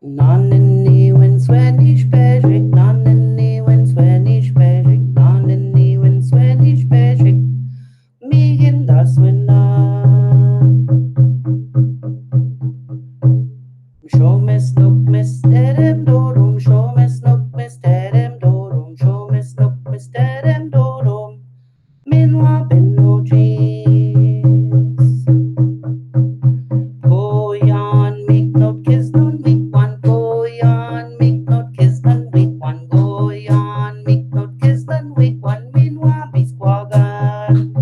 Ninjii-Ngamwin when ich bejig, Ninjii-Ngamwin when ich bejig, Ninjii-Ngamwin when ich bejig, Miikan das winner. Show me snook, Mr. Dem Dodum, show me snook, Mr. Dem Dodum, show me snook, Mr. Dem Dodum, Minwa bin no jeans. Go yon, make not kiss none weak one, go yon, make not kiss none weak one, go yon, make not kiss none weak one, Minwa be squagan.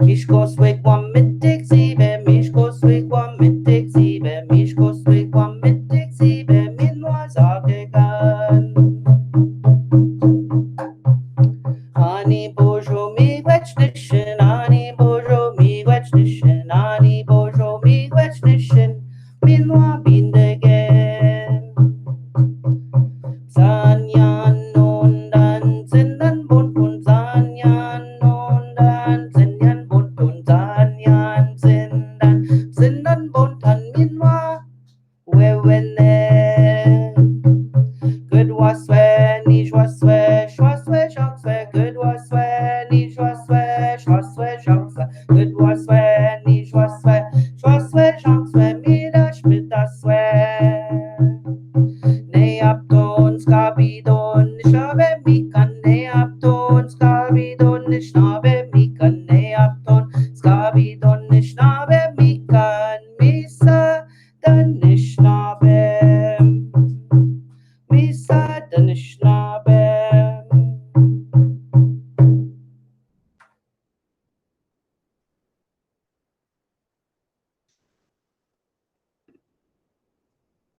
Mishko swig one mittig siebe, Mishko swig one mittig siebe, Mishko swig one mittig siebe, Minwa sagegan. Ani bojo mi gwetschnischen, Ani bojo mi gwetschnischen, Ani bojo mi gwetschnischen, Minwa bindegen. Sanyan non dan zindan buntun, Sanyan non dan zinyan buntun, Sanyan zindan buntan, Minwa wewene. Good was swear, niche was swear, shocks swear, good was swear, niche was swear, shocks swear, good was swear, niche was swear, shocks swear, midash swear. Ne abton, skabidon, Anishnaabe, Miikan, ne abton, skabidon, Anishnaabe, Miikan, ne abton, skabidon.